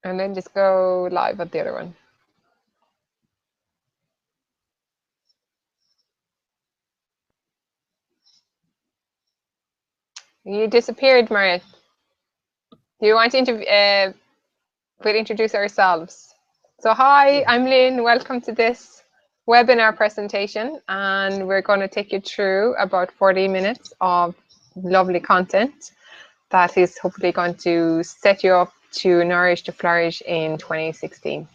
And then just go live at the other one. You disappeared, Mariette. Do you want to we'll introduce ourselves? So hi, I'm Lynn. Welcome to this webinar presentation, and we're going to take you through about 40 minutes of lovely content that is hopefully going to set you up to nourish to flourish in 2016.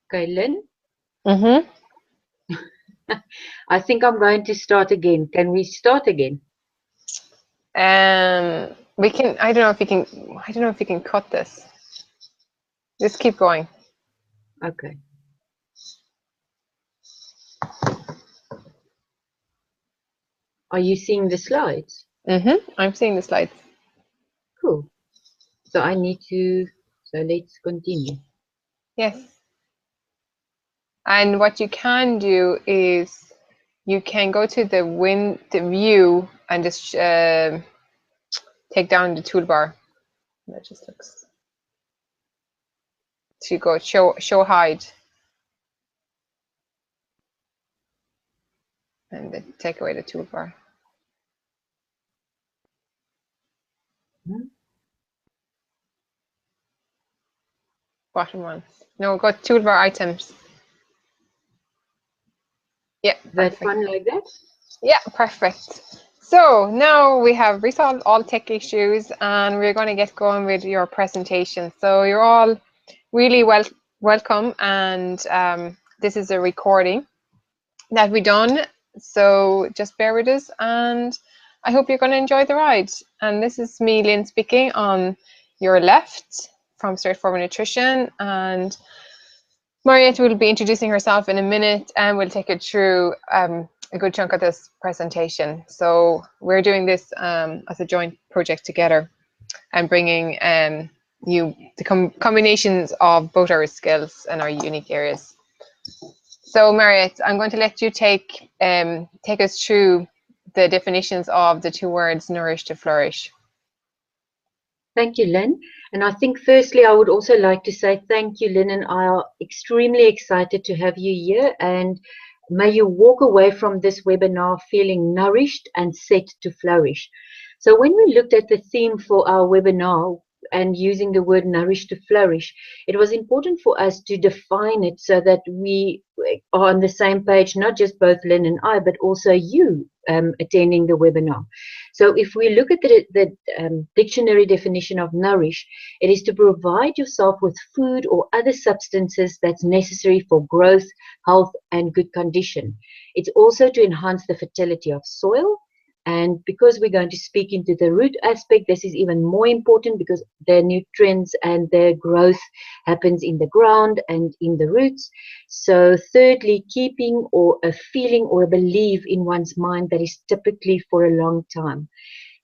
Okay, Lynn, Mm-hmm. I think I'm going to start again. Can we start again? We can. I don't know if you can. I don't know if you can cut this. Just keep going. Okay. Are you seeing the slides? Mm-hmm. I'm seeing the slides. Cool. So I need to, so let's continue. Yes. And what you can do is you can go to the view and just take down the toolbar. That just looks. So you go show hide, and then take away the toolbar. Bottom one. No, go toolbar items. Yeah, That perfect. one like that? Yeah, perfect. So now we have resolved all tech issues, and we're going to get going with your presentation. So you're all really welcome, and this is a recording that we done. So just bear with us, and I hope you're going to enjoy the ride. And this is me, Lynn, speaking on your left from Straightforward Nutrition, and Mariette will be introducing herself in a minute, and we'll take you through a good chunk of this presentation. So we're doing this as a joint project together, and bringing you the combinations of both our skills and our unique areas. So Mariette, I'm going to let you take us through the definitions of the two words nourish to flourish. Thank you, Lynn. And I think firstly, I would also like to say thank you, Lynn, and I are extremely excited to have you here. And may you walk away from this webinar feeling nourished and set to flourish. So when we looked at the theme for our webinar and using the word nourish to flourish, it was important for us to define it so that we are on the same page, not just both Lynn and I, but also you attending the webinar. So if we look at the dictionary definition of nourish, it is to provide yourself with food or other substances that's necessary for growth, health, and good condition. It's also to enhance the fertility of soil. And because we're going to speak into the root aspect, this is even more important because the nutrients and the growth happens in the ground and in the roots. So thirdly, keeping or a feeling or a belief in one's mind that is typically for a long time.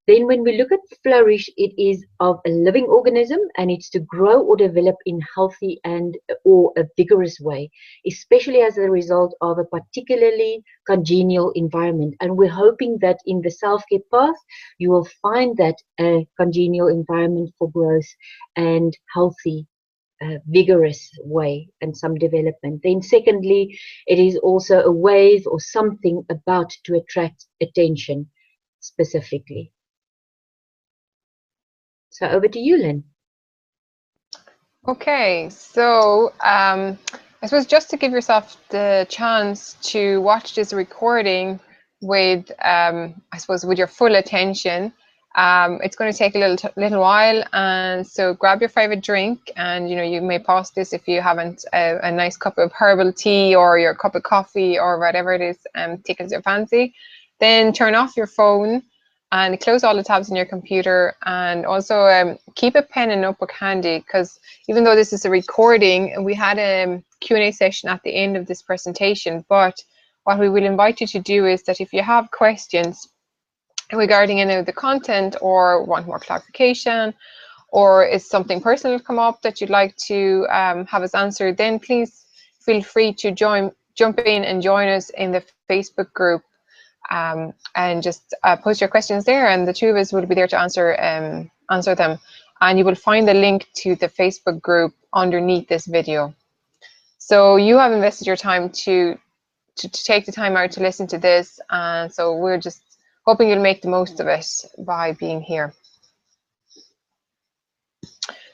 Then when we look at flourish, it is of a living organism and it's to grow or develop in healthy and or a vigorous way, especially as a result of a particularly congenial environment. And we're hoping that in the self-care path, you will find that a congenial environment for growth and healthy vigorous way and some development. Then secondly, it is also a wave or something about to attract attention specifically. So over to you, Lynn. Okay, so I suppose just to give yourself the chance to watch this recording with, I suppose, with your full attention, it's going to take a little while, and so grab your favorite drink, and you may pause this if you haven't a nice cup of herbal tea or your cup of coffee or whatever it is tickles your fancy. Then turn off your phone and close all the tabs on your computer, and also keep a pen and notebook handy, because even though this is a recording, we had a Q&A session at the end of this presentation. But what we will invite you to do is that if you have questions regarding any of the content or want more clarification, or is something personal come up that you'd like to have us answer, then please feel free to jump in and join us in the Facebook group, and just post your questions there, and the two of us will be there to answer them. And you will find the link to the Facebook group underneath this video. So you have invested your time to take the time out to listen to this, and so we're just hoping you'll make the most of it by being here.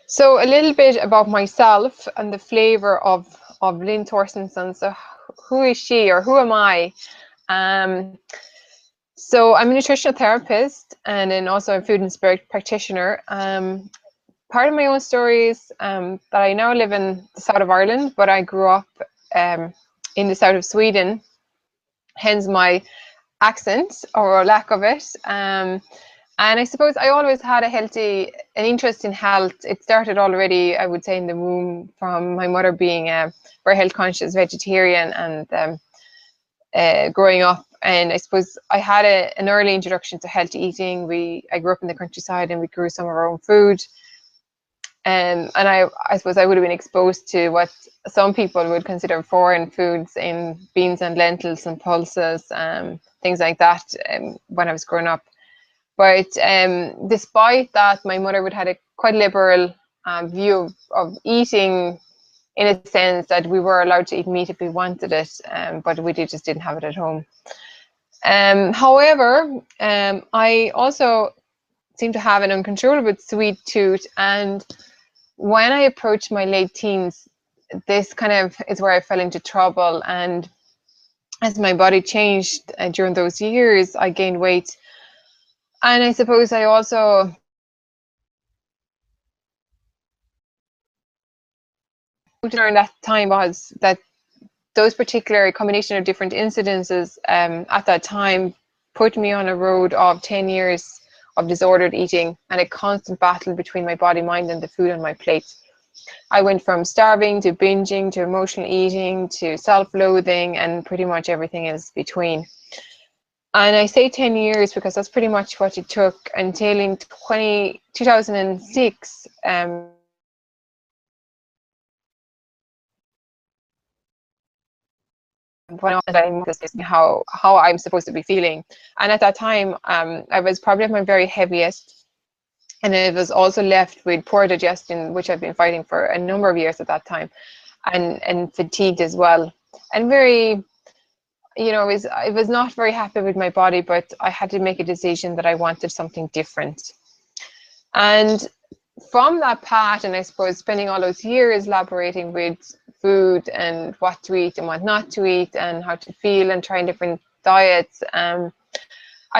So a little bit about myself and the flavour of Lynn Thorstenson. So who is she, or who am I? So I'm a nutritional therapist and then also a food and spirit practitioner. Part of my own story is that I now live in the south of Ireland, but I grew up in the south of Sweden, hence my accent or lack of it. And I suppose I always had an interest in health. It started already, I would say, in the womb, from my mother being a very health conscious vegetarian and growing up. And I suppose I had an early introduction to healthy eating. I grew up in the countryside and we grew some of our own food. And I suppose I would have been exposed to what some people would consider foreign foods in beans and lentils and pulses, things like that, when I was growing up. But despite that, my mother would have a quite liberal view of eating, in a sense that we were allowed to eat meat if we wanted it, but we just didn't have it at home. However, I also seem to have an uncontrollable sweet tooth, and when I approached my late teens, this kind of is where I fell into trouble. And as my body changed during those years, I gained weight. And I suppose I also during that time was that those particular combination of different incidences at that time put me on a road of 10 years of disordered eating and a constant battle between my body, mind, and the food on my plate. I went from starving to binging to emotional eating to self-loathing and pretty much everything is between. And I say 10 years because that's pretty much what it took until in 2006, when I noticed how I'm supposed to be feeling. And at that time, I was probably at my very heaviest, and it was also left with poor digestion, which I've been fighting for a number of years at that time, and fatigued as well, and very, I was not very happy with my body, but I had to make a decision that I wanted something different. And from that path, and I suppose spending all those years elaborating with food and what to eat and what not to eat and how to feel and trying different diets, I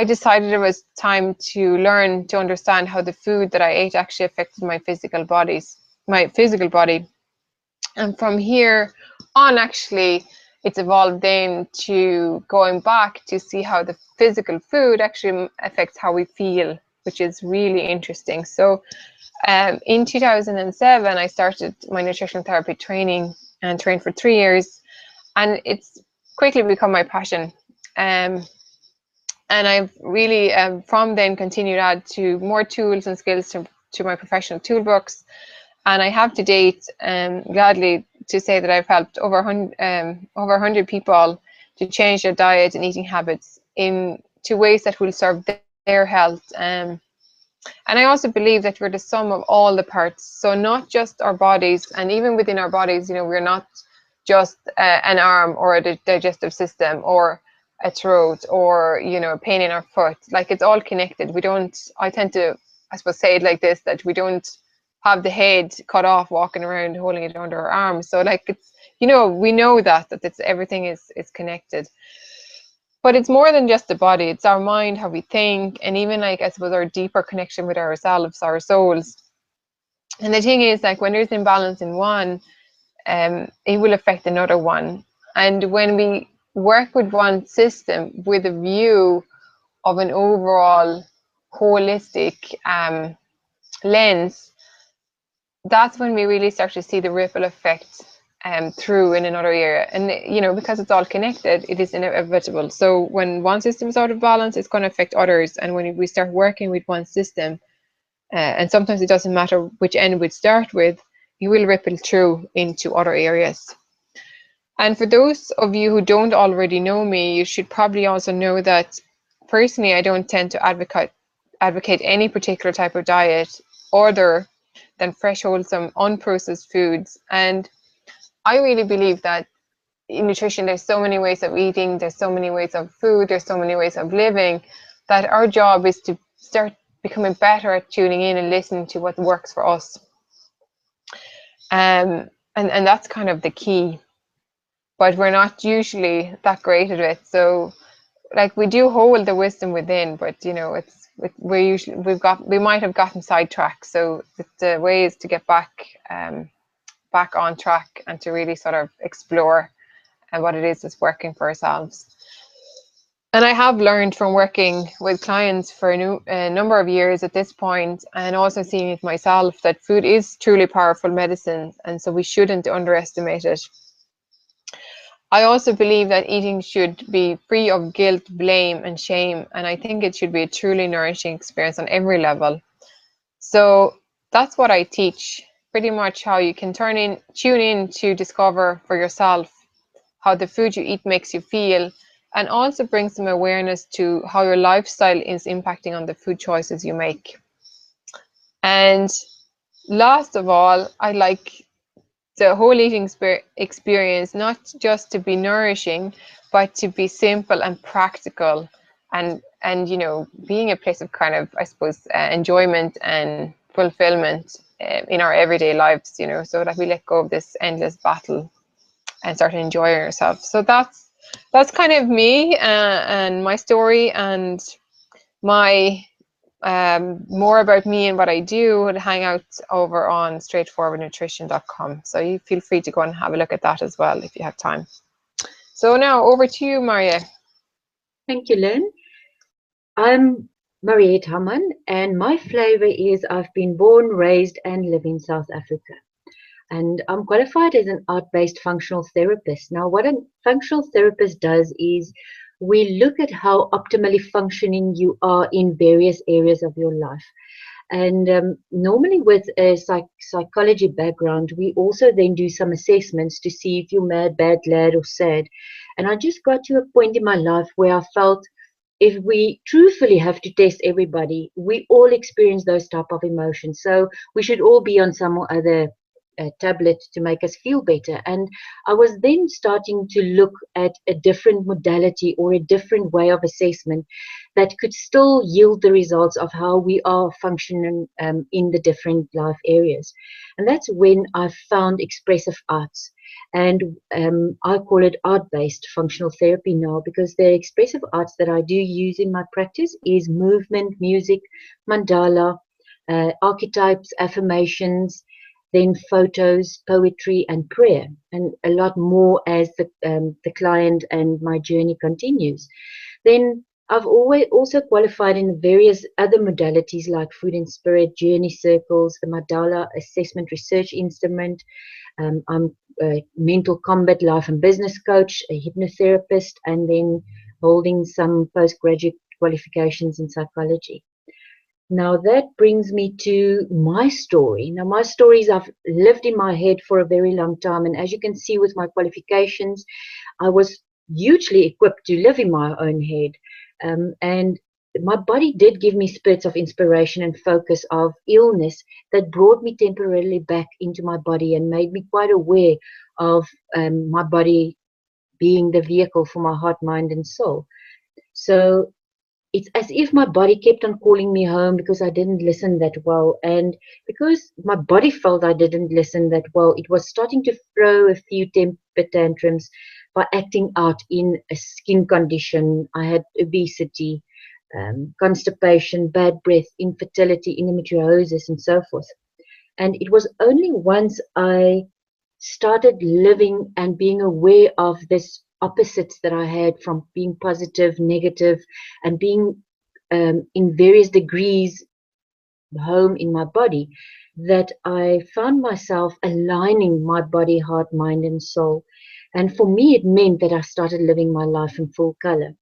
decided it was time to learn to understand how the food that I ate actually affected my physical body. And from here on, actually, it's evolved then to going back to see how the physical food actually affects how we feel, which is really interesting. So in 2007, I started my nutritional therapy training and trained for 3 years, and it's quickly become my passion. And I've really, from then, continued to add to more tools and skills to my professional toolbox. And I have to date, gladly to say that I've helped over 100 people to change their diet and eating habits to ways that will serve their health. And I also believe that we're the sum of all the parts. So not just our bodies, and even within our bodies, we're not just an arm or a digestive system or a throat or a pain in our foot. Like, it's all connected. I tend to, I suppose, say it like this, that we don't have the head cut off walking around holding it under our arms. So like, it's, we know that it's everything is connected. But it's more than just the body. It's our mind, how we think, and even, like, I suppose, our deeper connection with ourselves, our souls. And the thing is, like, when there's imbalance in one, it will affect another one. And when we work with one system with a view of an overall holistic lens, that's when we really start to see the ripple effect through in another area. And because it's all connected, it is inevitable. So when one system is out of balance, it's going to affect others. And when we start working with one system, and sometimes it doesn't matter which end we start with, you will ripple through into other areas. And for those of you who don't already know me, you should probably also know that personally, I don't tend to advocate any particular type of diet other than fresh, wholesome, unprocessed foods. And I really believe that in nutrition, there's so many ways of eating, there's so many ways of food, there's so many ways of living, that our job is to start becoming better at tuning in and listening to what works for us. And that's kind of the key. But we're not usually that great at it. So like we do hold the wisdom within, but you know, we might have gotten sidetracked. So the way is to get back on track and to really sort of explore what it is that's working for ourselves. And I have learned from working with clients for a number of years at this point, and also seeing it myself, that food is truly powerful medicine, and so we shouldn't underestimate it. I also believe that eating should be free of guilt, blame, and shame, and I think it should be a truly nourishing experience on every level. So that's what I teach, pretty much how you can tune in to discover for yourself how the food you eat makes you feel, and also bring some awareness to how your lifestyle is impacting on the food choices you make. And last of all, I like the whole eating experience not just to be nourishing, but to be simple and practical, and you know, being a place of kind of, I suppose, enjoyment and fulfillment in our everyday lives, you know, so that we let go of this endless battle and start enjoying ourselves. So that's kind of me and my story, and my more about me and what I do, and hang out over on straightforwardnutrition.com. So you feel free to go and have a look at that as well if you have time. So now over to you, Maria. Thank you, Lynn. I'm Mariette Hamman, and my flavor is I've been born, raised, and live in South Africa. And I'm qualified as an art-based functional therapist. Now, what a functional therapist does is we look at how optimally functioning you are in various areas of your life. And normally with a psychology background, we also then do some assessments to see if you're mad, bad, glad, or sad. And I just got to a point in my life where I felt if we truthfully have to test everybody, we all experience those type of emotions. So we should all be on some other tablet to make us feel better. And I was then starting to look at a different modality or a different way of assessment that could still yield the results of how we are functioning in the different life areas. And that's when I found expressive arts. And I call it art-based functional therapy now, because the expressive arts that I do use in my practice is movement, music, mandala, archetypes, affirmations, then photos, poetry, and prayer, and a lot more as the client and my journey continues. Then I've always also qualified in various other modalities like food and spirit, journey circles, the Mandala assessment research instrument. I'm a mental combat life and business coach, a hypnotherapist, and then holding some postgraduate qualifications in psychology. Now that brings me to my story. Now my stories I've lived in my head for a very long time, and as you can see with my qualifications, I was hugely equipped to live in my own head. And my body did give me spurts of inspiration and focus of illness that brought me temporarily back into my body and made me quite aware of my body being the vehicle for my heart, mind, and soul. So it's as if my body kept on calling me home because I didn't listen that well. And because my body felt I didn't listen that well, it was starting to throw a few temper tantrums by acting out in a skin condition. I had obesity, constipation, bad breath, infertility, endometriosis, and so forth. And it was only once I started living and being aware of this opposites that I had from being positive, negative, and being in various degrees home in my body, that I found myself aligning my body, heart, mind, and soul. And for me, it meant that I started living my life in full color.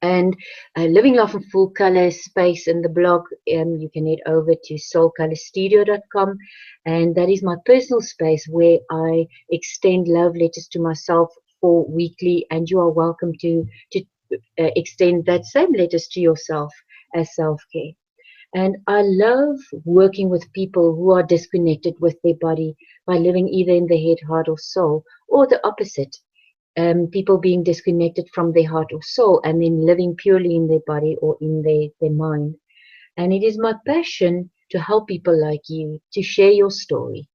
And Living Life in Full Color space in the blog, you can head over to soulcolorstudio.com, and that is my personal space where I extend love letters to myself for weekly, and you are welcome to extend that same letters to yourself as self-care. And I love working with people who are disconnected with their body by living either in the head, heart, or soul, or the opposite, people being disconnected from their heart or soul and then living purely in their body or in their mind. And it is my passion to help people like you to share your story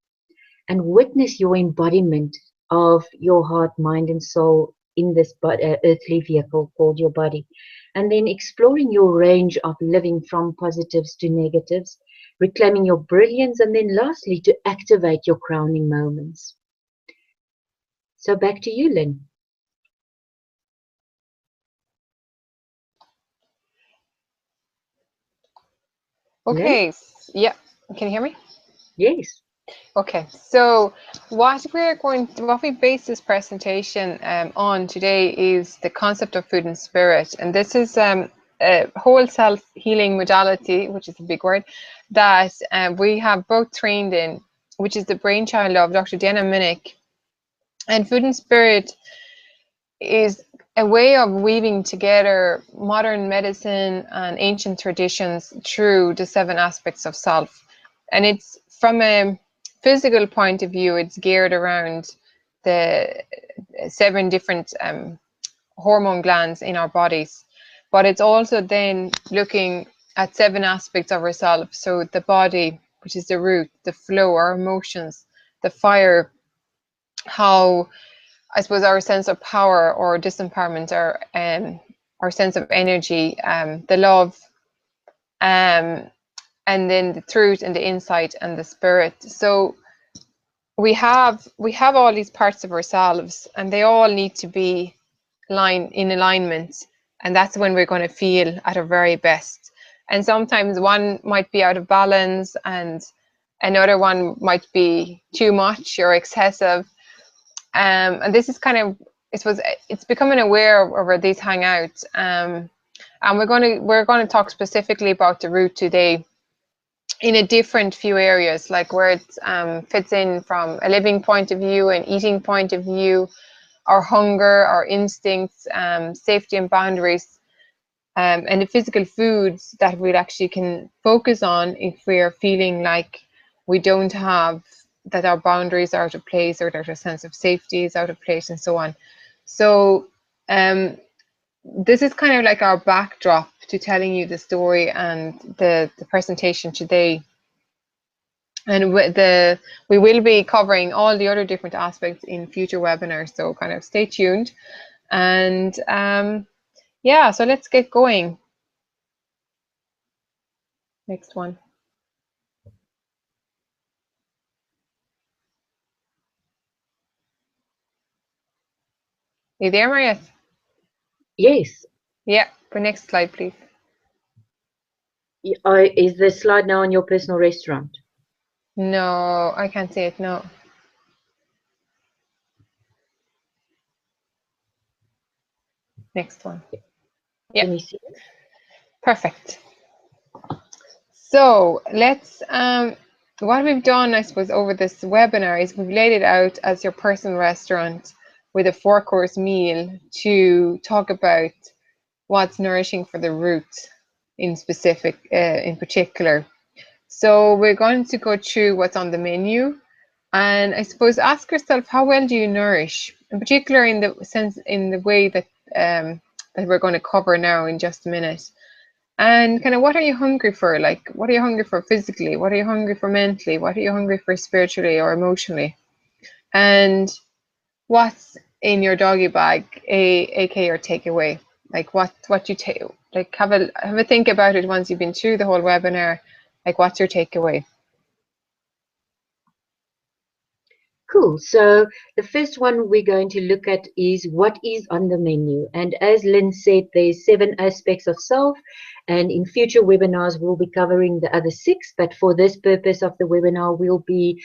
and witness your embodiment of your heart, mind, and soul in this earthly vehicle called your body. And then exploring your range of living from positives to negatives, reclaiming your brilliance, and then lastly, to activate your crowning moments. So back to you, Lynn. Lynn? Okay, yeah, can you hear me? Yes. Okay, so what we base this presentation on today is the concept of food and spirit, and this is a whole self healing modality, which is a big word, that we have both trained in, which is the brainchild of Dr. Dana Minnick. And food and spirit is a way of weaving together modern medicine and ancient traditions through the 7 aspects of self. And it's from a physical point of view, it's geared around the 7 different hormone glands in our bodies. But it's also then looking at 7 aspects of ourselves. So the body, which is the root, the flow, our emotions, the fire, how I suppose our sense of power or disempowerment, or our sense of energy, the love, and then the truth and the insight and the spirit. So we have all these parts of ourselves, and they all need to be in alignment, and that's when we're going to feel at our very best. And sometimes one might be out of balance, and another one might be too much or excessive. And this is kind of, I suppose, it's becoming aware of where these hang out. And we're going to talk specifically about the root today in a different few areas, like where it fits in from a living point of view, an eating point of view, our hunger, our instincts, safety and boundaries, and the physical foods that we actually can focus on if we're feeling like we don't have, that our boundaries are out of place, or that our sense of safety is out of place, and so on. So this is kind of like our backdrop to telling you the story and the presentation today. And we will be covering all the other different aspects in future webinars, so kind of stay tuned. And yeah, so let's get going. Next one. You there, Mariette? Yes. Yeah, the next slide, please. Is the slide now on your personal restaurant? No, I can't see it, no. Next one. Yeah. Can you see it? Perfect. So let's, what we've done, I suppose, over this webinar is we've laid it out as your personal restaurant with a 4-course meal to talk about what's nourishing for the root in particular. So we're going to go through what's on the menu, and I suppose ask yourself, how well do you nourish, in particular in the way that that we're going to cover now in just a minute. And kind of, what are you hungry for? Like, what are you hungry for physically? What are you hungry for mentally? What are you hungry for spiritually or emotionally? And what's in your doggy bag, aka your takeaway? Like what you take, like have a think about it once you've been through the whole webinar. Like, what's your takeaway? Cool. So the first one we're going to look at is what is on the menu. And as Lynn said, there's 7 aspects of self. And in future webinars, we'll be covering the other 6. But for this purpose of the webinar, we'll be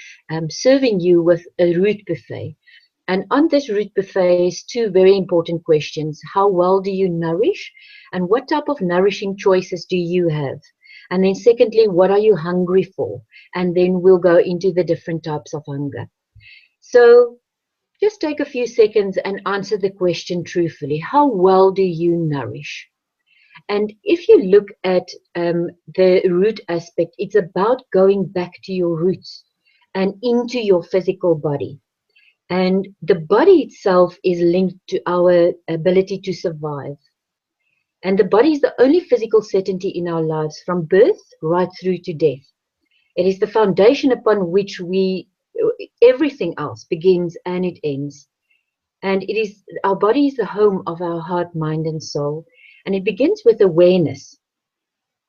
serving you with a root buffet. And on this root buffet is two very important questions. How well do you nourish? And what type of nourishing choices do you have? And then secondly, what are you hungry for? And then we'll go into the different types of hunger. So just take a few seconds and answer the question truthfully. How well do you nourish? And if you look at the root aspect, it's about going back to your roots and into your physical body. And the body itself is linked to our ability to survive. And the body is the only physical certainty in our lives from birth right through to death. It is the foundation upon which everything else begins and it ends. And it is, our body is the home of our heart, mind, and soul. And it begins with awareness,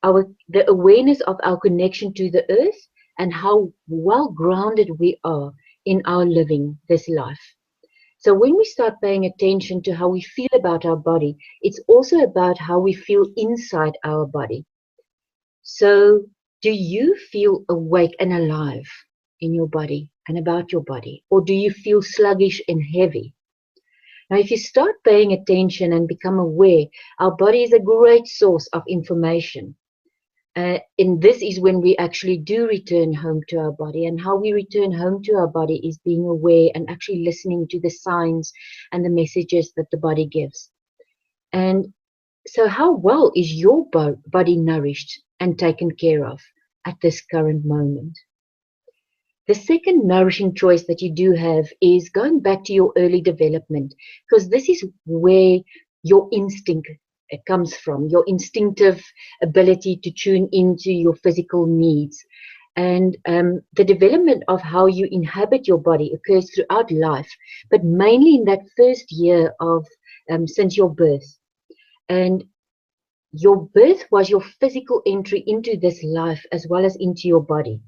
the awareness of our connection to the earth and how well grounded we are in our living this life. So when we start paying attention to how we feel about our body, it's also about how we feel inside our body. So do you feel awake and alive in your body and about your body? Or do you feel sluggish and heavy? Now, if you start paying attention and become aware, our body is a great source of information. And this is when we actually do return home to our body. And how we return home to our body is being aware and actually listening to the signs and the messages that the body gives. And so how well is your body nourished and taken care of at this current moment? The second nourishing choice that you do have is going back to your early development, because this is where your instinct comes from, your instinctive ability to tune into your physical needs. And the development of how you inhabit your body occurs throughout life, but mainly in that first year of since your birth. And your birth was your physical entry into this life as well as into your body.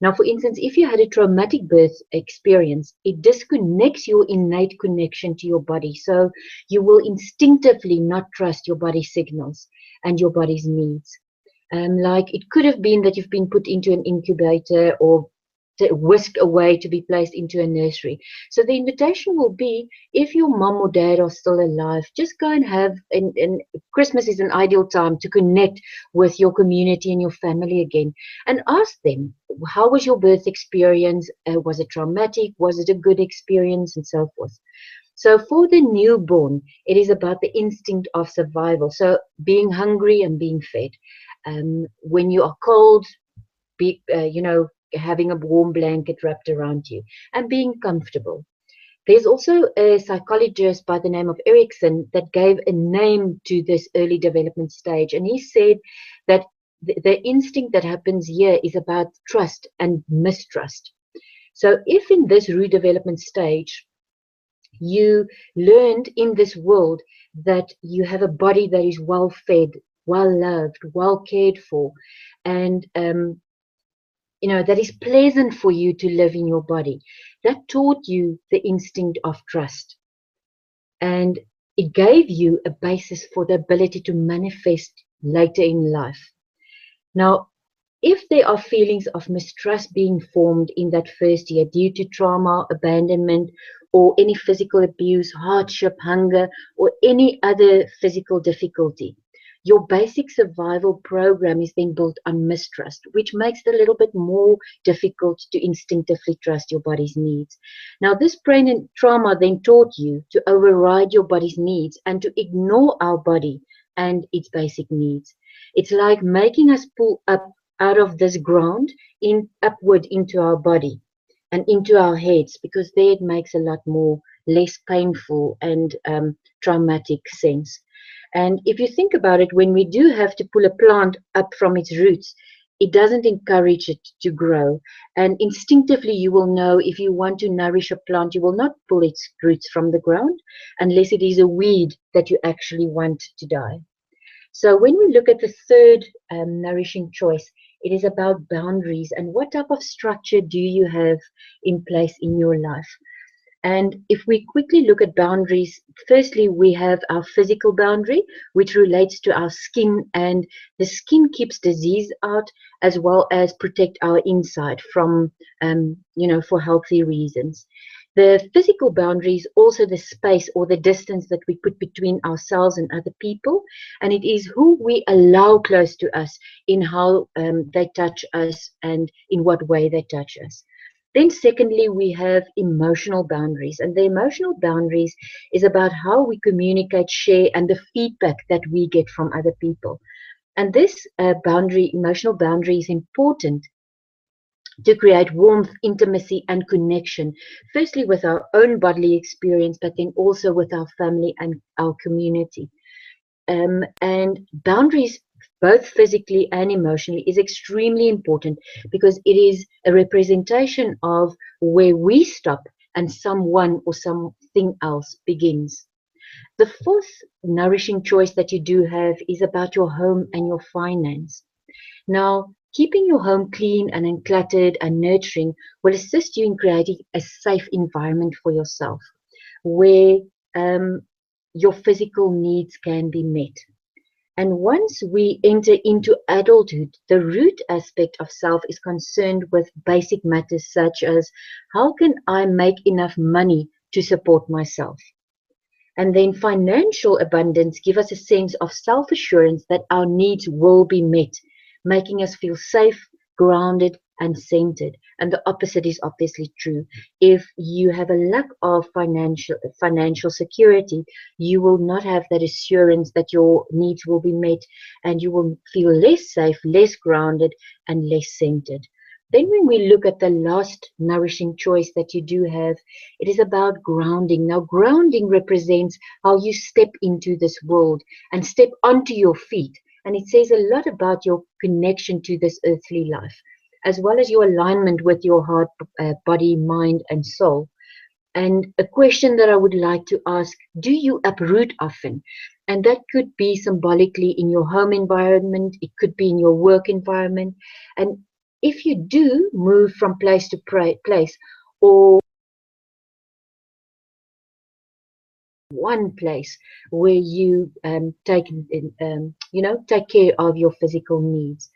Now, for instance, if you had a traumatic birth experience, it disconnects your innate connection to your body. So you will instinctively not trust your body's signals and your body's needs. Like it could have been that you've been put into an incubator or whisked away to be placed into a nursery. So the invitation will be, if your mom or dad are still alive, just go and have, and Christmas is an ideal time to connect with your community and your family again, and ask them, how was your birth experience? Was it traumatic? Was it a good experience? And so forth. So for the newborn, it is about the instinct of survival. So being hungry and being fed. When you are cold, having a warm blanket wrapped around you and being comfortable. There's also a psychologist by the name of Erickson that gave a name to this early development stage. And he said that the instinct that happens here is about trust and mistrust. So if in this root development stage, you learned in this world that you have a body that is well fed, well loved, well cared for, and that is pleasant for you to live in your body. That taught you the instinct of trust. And it gave you a basis for the ability to manifest later in life. Now, if there are feelings of mistrust being formed in that first year due to trauma, abandonment, or any physical abuse, hardship, hunger, or any other physical difficulty, your basic survival program is then built on mistrust, which makes it a little bit more difficult to instinctively trust your body's needs. Now, this brain and trauma then taught you to override your body's needs and to ignore our body and its basic needs. It's like making us pull up out of this ground upward into our body and into our heads, because there it makes a lot more less painful and traumatic sense. And if you think about it, when we do have to pull a plant up from its roots, it doesn't encourage it to grow. And instinctively, you will know if you want to nourish a plant, you will not pull its roots from the ground unless it is a weed that you actually want to die. So when we look at the third nourishing choice, it is about boundaries and what type of structure do you have in place in your life. And if we quickly look at boundaries, firstly, we have our physical boundary, which relates to our skin, and the skin keeps disease out as well as protect our inside from, for healthy reasons. The physical boundary is also the space or the distance that we put between ourselves and other people, and it is who we allow close to us in how they touch us and in what way they touch us. Then secondly, we have emotional boundaries, and the emotional boundaries is about how we communicate, share, and the feedback that we get from other people. And this emotional boundary is important to create warmth, intimacy, and connection, firstly with our own bodily experience, but then also with our family and our community. And boundaries, both physically and emotionally, is extremely important because it is a representation of where we stop and someone or something else begins. The fourth nourishing choice that you do have is about your home and your finance. Now, keeping your home clean and uncluttered and nurturing will assist you in creating a safe environment for yourself where um, your physical needs can be met. And once we enter into adulthood, the root aspect of self is concerned with basic matters such as how can I make enough money to support myself? And then financial abundance give us a sense of self-assurance that our needs will be met, making us feel safe, grounded, and centered. And the opposite is obviously true. If you have a lack of financial security, you will not have that assurance that your needs will be met, and you will feel less safe, less grounded, and less centered. Then when we look at the last nourishing choice that you do have, it is about grounding. Now, grounding represents how you step into this world and step onto your feet. And it says a lot about your connection to this earthly life, as well as your alignment with your heart, body, mind, and soul. And a question that I would like to ask, do you uproot often? And that could be symbolically in your home environment, it could be in your work environment. And if you do move from place to place, or one place where you take care of your physical needs,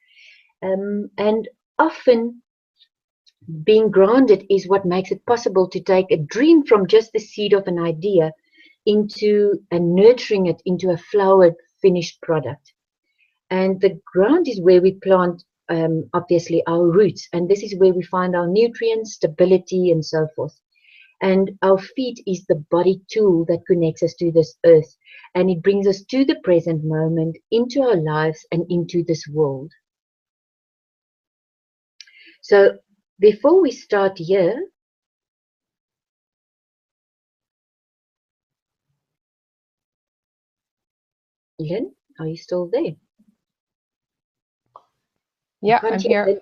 and often being grounded is what makes it possible to take a dream from just the seed of an idea into and nurturing it into a flowered finished product. And the ground is where we plant, obviously, our roots, and this is where we find our nutrients, stability, and so forth. And our feet is the body tool that connects us to this earth, and it brings us to the present moment, into our lives, and into this world. So before we start here, Lynn, are you still there? Yeah, Can't I'm hear here. Lynn.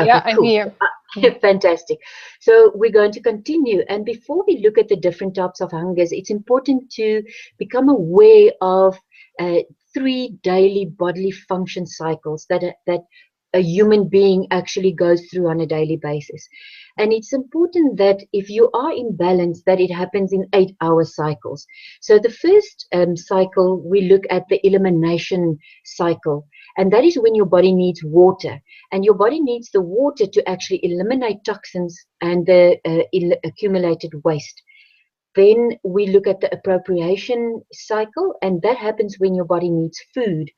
Yeah, Okay, I'm cool. here. Mm. Fantastic. So we're going to continue. And before we look at the different types of hungers, it's important to become aware of uh, 3 daily bodily function cycles that a human being actually goes through on a daily basis. And it's important that if you are in balance, that it happens in 8-hour cycles. So the first cycle, we look at the elimination cycle, and that is when your body needs water. And your body needs the water to actually eliminate toxins and the accumulated waste. Then we look at the appropriation cycle, and that happens when your body needs food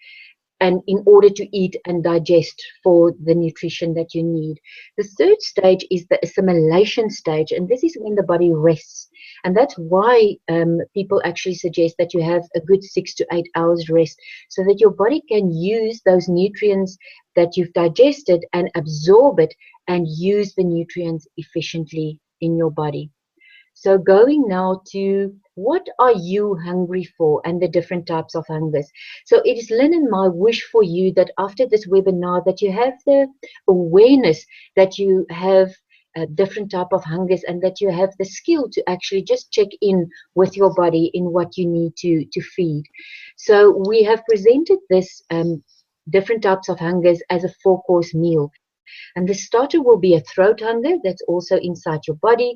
and in order to eat and digest for the nutrition that you need. The third stage is the assimilation stage, and this is when the body rests. And that's why people actually suggest that you have a good 6 to 8 hours rest so that your body can use those nutrients that you've digested and absorb it and use the nutrients efficiently in your body. So going now to what are you hungry for and the different types of hungers. So it is Lynn and my wish for you that after this webinar that you have the awareness that you have different type of hungers and that you have the skill to actually just check in with your body in what you need to feed. So we have presented this different types of hungers as a 4-course meal. And the starter will be a throat hunger that's also inside your body.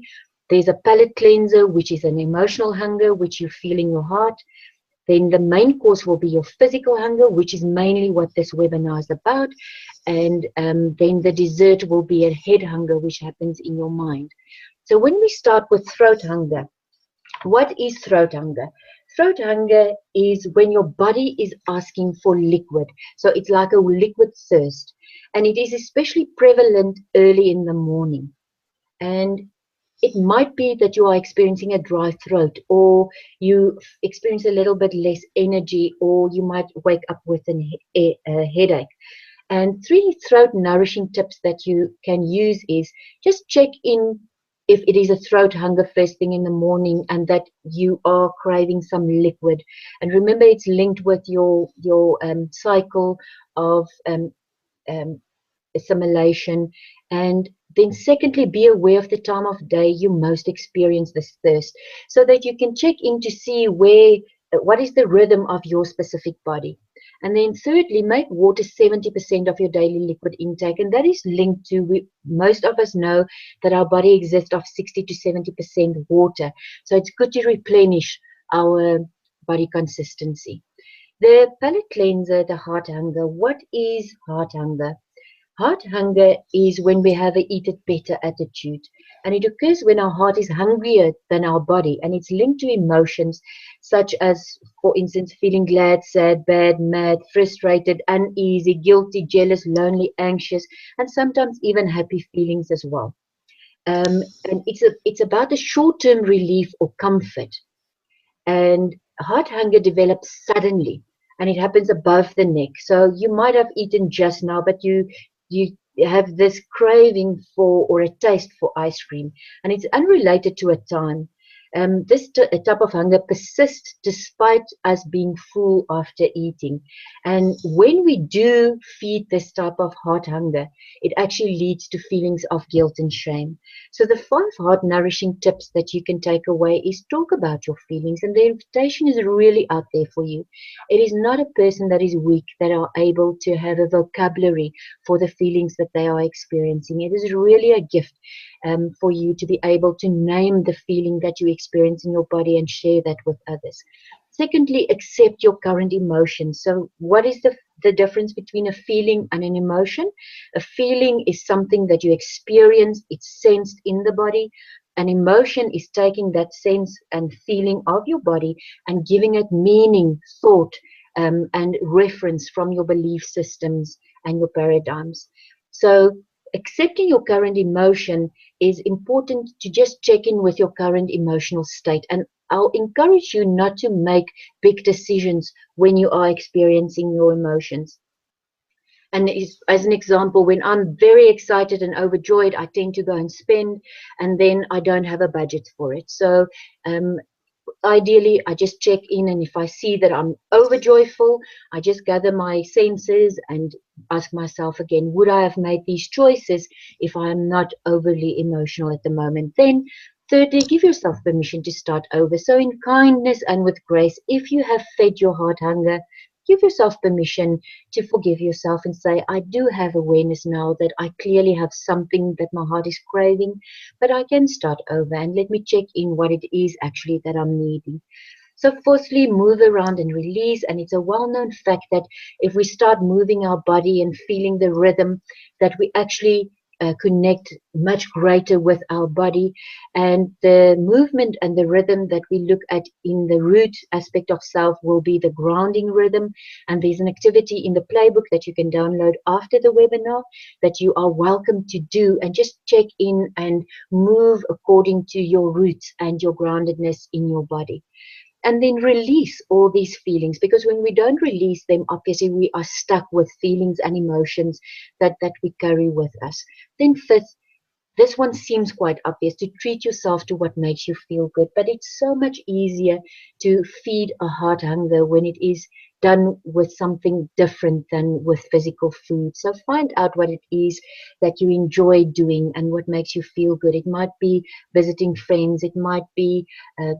There's a palate cleanser, which is an emotional hunger, which you feel in your heart. Then the main course will be your physical hunger, which is mainly what this webinar is about. And then the dessert will be a head hunger, which happens in your mind. So when we start with throat hunger, what is throat hunger? Throat hunger is when your body is asking for liquid. So it's like a liquid thirst. And it is especially prevalent early in the morning. And it might be that you are experiencing a dry throat, or you experience a little bit less energy, or you might wake up with a headache. And three throat nourishing tips that you can use is just check in if it is a throat hunger first thing in the morning and that you are craving some liquid. And remember, it's linked with your cycle of um, assimilation. And then secondly, be aware of the time of day you most experience this thirst, so that you can check in to see what is the rhythm of your specific body. And then thirdly, make water 70% of your daily liquid intake. And that is linked to, most of us know that our body exists of 60 to 70% water. So it's good to replenish our body consistency. The palate cleanser, the heart hunger. What is heart hunger? Heart hunger is when we have a eat it better attitude. And it occurs when our heart is hungrier than our body. And it's linked to emotions such as, for instance, feeling glad, sad, bad, mad, frustrated, uneasy, guilty, jealous, lonely, anxious, and sometimes even happy feelings as well. And it's about a short-term relief or comfort. And heart hunger develops suddenly, and it happens above the neck. So you might have eaten just now, but you have this craving for, or a taste for, ice cream, and it's unrelated to a time. This type of hunger persists despite us being full after eating. And when we do feed this type of heart hunger, it actually leads to feelings of guilt and shame. So the 5 heart nourishing tips that you can take away is talk about your feelings, and the invitation is really out there for you. It is not a person that is weak that are able to have a vocabulary for the feelings that they are experiencing. It is really a gift for you to be able to name the feeling that you experience in your body and share that with others. Secondly, accept your current emotions. So what is the difference between a feeling and an emotion? A feeling is something that you experience, it's sensed in the body. An emotion is taking that sense and feeling of your body and giving it meaning, thought, and reference from your belief systems and your paradigms. So accepting your current emotion is important to just check in with your current emotional state. And I'll encourage you not to make big decisions when you are experiencing your emotions. And as an example, when I'm very excited and overjoyed, I tend to go and spend, and then I don't have a budget for it. So um, ideally, I just check in, and if I see that I'm overjoyful, I just gather my senses and ask myself again, would I have made these choices if I am not overly emotional at the moment? Then thirdly, give yourself permission to start over. So in kindness and with grace, if you have fed your heart hunger, give yourself permission to forgive yourself and say, I do have awareness now that I clearly have something that my heart is craving, but I can start over, and let me check in what it is actually that I'm needing. So firstly, move around and release. And it's a well-known fact that if we start moving our body and feeling the rhythm, that we actually connect much greater with our body. And the movement and the rhythm that we look at in the root aspect of self will be the grounding rhythm. And there's an activity in the playbook that you can download after the webinar that you are welcome to do, and just check in and move according to your roots and your groundedness in your body. And then release all these feelings, because when we don't release them, obviously we are stuck with feelings and emotions that we carry with us. Then fifth, this one seems quite obvious, to treat yourself to what makes you feel good, but it's so much easier to feed a heart hunger when it is done with something different than with physical food. So find out what it is that you enjoy doing and what makes you feel good. It might be visiting friends, it might be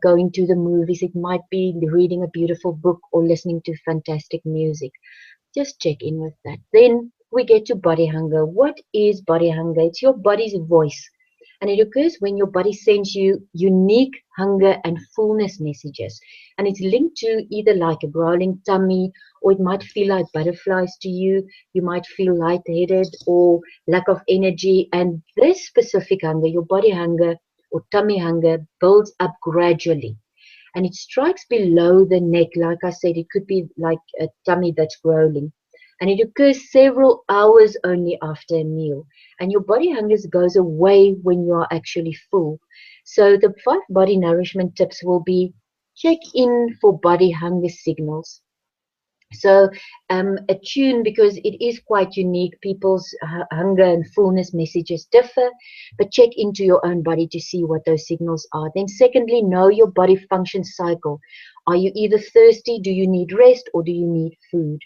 going to the movies, it might be reading a beautiful book or listening to fantastic music. Just check in with that. Then we get to body hunger. What is body hunger? It's your body's voice And it occurs when your body sends you unique hunger and fullness messages. And it's linked to either like a growling tummy, or it might feel like butterflies to you. You might feel lightheaded or lack of energy. And this specific hunger, your body hunger or tummy hunger, builds up gradually. And it strikes below the neck. Like I said, it could be like a tummy that's growling. And it occurs several hours only after a meal. And your body hunger goes away when you are actually full. So the 5 body nourishment tips will be: check in for body hunger signals. So attune, because it is quite unique. People's hunger and fullness messages differ, but check into your own body to see what those signals are. Then secondly, know your body function cycle. Are you either thirsty? Do you need rest? Or do you need food?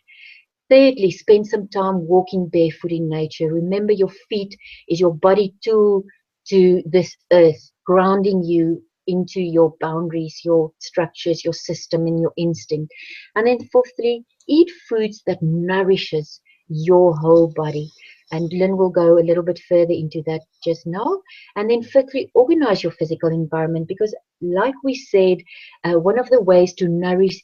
Thirdly, spend some time walking barefoot in nature. Remember, your feet is your body tool to this earth, grounding you into your boundaries, your structures, your system, and your instinct. And then fourthly, eat foods that nourishes your whole body. And Lynn will go a little bit further into that just now. And then fifthly, organize your physical environment, because like we said, one of the ways to nourish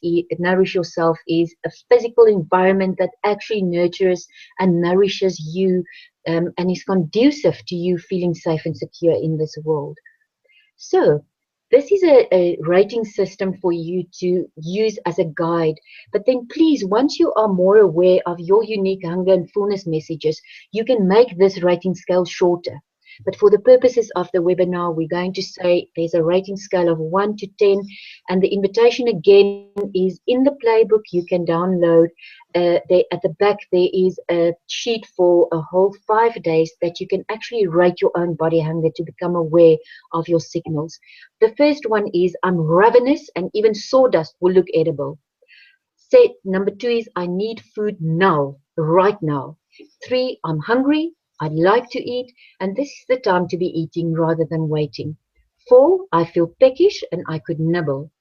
yourself is a physical environment that actually nurtures and nourishes you, and is conducive to you feeling safe and secure in this world. So this is a rating system for you to use as a guide. But then please, once you are more aware of your unique hunger and fullness messages, you can make this rating scale shorter. But for the purposes of the webinar, we're going to say there's a rating scale of 1 to 10. And the invitation again is in the playbook you can download. There, at the back, there is a sheet for a whole 5 days that you can actually rate your own body hunger to become aware of your signals. The first one is I'm ravenous and even sawdust will look edible. Say, number 2 is I need food now, right now. 3, I'm hungry, I'd like to eat, and this is the time to be eating rather than waiting. 4, I feel peckish and I could nibble.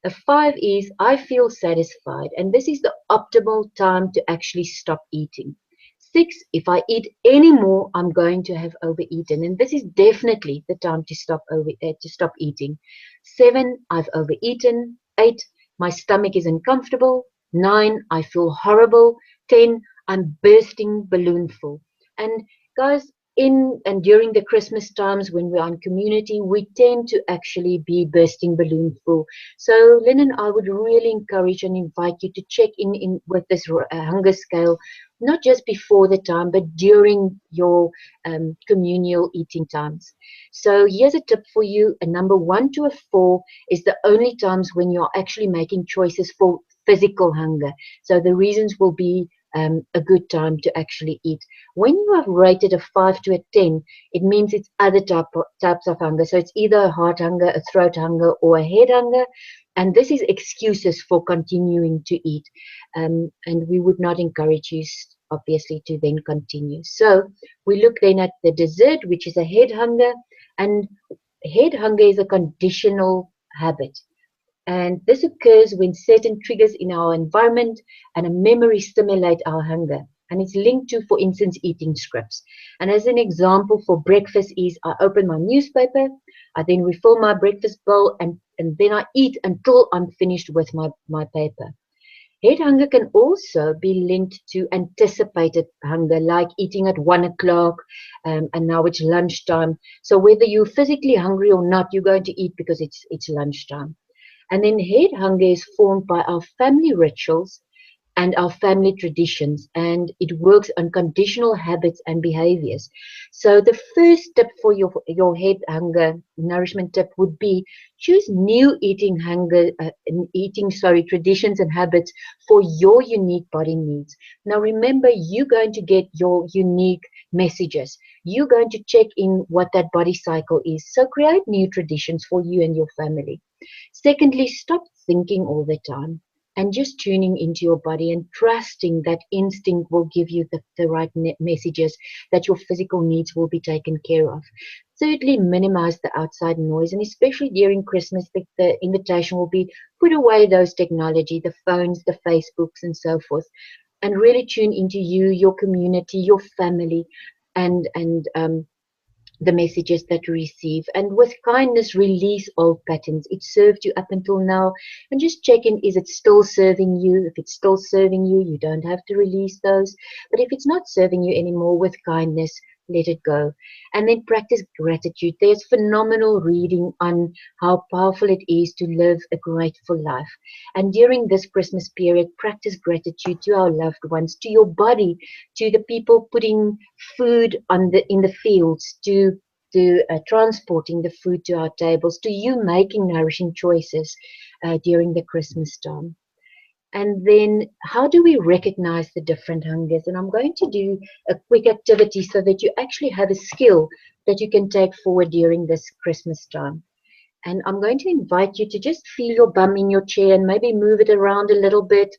A 5 is I feel satisfied, and this is the optimal time to actually stop eating. 6, if I eat any more, I'm going to have overeaten, and this is definitely the time to stop eating. 7, I've overeaten. 8, my stomach is uncomfortable. 9, I feel horrible. 10, I'm bursting balloon full. And guys, in and during the Christmas times when we're on community, we tend to actually be bursting balloon full. So Lynn and I would really encourage and invite you to check in with this hunger scale, not just before the time, but during your communal eating times. So here's a tip for you. A number 1 to a 4 is the only times when you're actually making choices for physical hunger. So the reasons will be a good time to actually eat. When you have rated a 5 to a 10, it means it's other types of hunger. So it's either a heart hunger, a throat hunger, or a head hunger. And this is excuses for continuing to eat. And we would not encourage you, obviously, to then continue. So we look then at the dessert, which is a head hunger. And head hunger is a conditional habit. And this occurs when certain triggers in our environment and a memory stimulate our hunger. And it's linked to, for instance, eating scripts. And as an example for breakfast is I open my newspaper, I then refill my breakfast bowl, and then I eat until I'm finished with my paper. Head hunger can also be linked to anticipated hunger, like eating at 1 o'clock, and now it's lunchtime. So whether you're physically hungry or not, you're going to eat because it's lunchtime. And then head hunger is formed by our family rituals and our family traditions, and it works on conditional habits and behaviors. So the first tip for your head hunger nourishment tip would be choose new traditions and habits for your unique body needs. Now remember, you're going to get your unique messages. You're going to check in what that body cycle is. So create new traditions for you and your family. Secondly, stop thinking all the time and just tuning into your body and trusting that instinct will give you the right messages, that your physical needs will be taken care of. Thirdly, minimize the outside noise, and especially during Christmas, the invitation will be put away those technology, the phones, the Facebooks, and so forth, and really tune into you, your community, your family, and the messages that you receive, and with kindness release old patterns. It served you up until now, and just check in, is it still serving you? If it's still serving you, you don't have to release those, but if it's not serving you anymore, with kindness, let it go. And then practice gratitude. There's phenomenal reading on how powerful it is to live a grateful life. And during this Christmas period, practice gratitude to our loved ones, to your body, to the people putting food in the fields, to transporting the food to our tables, to you making nourishing choices during the Christmas time. And then how do we recognize the different hungers? And I'm going to do a quick activity so that you actually have a skill that you can take forward during this Christmas time. And I'm going to invite you to just feel your bum in your chair and maybe move it around a little bit.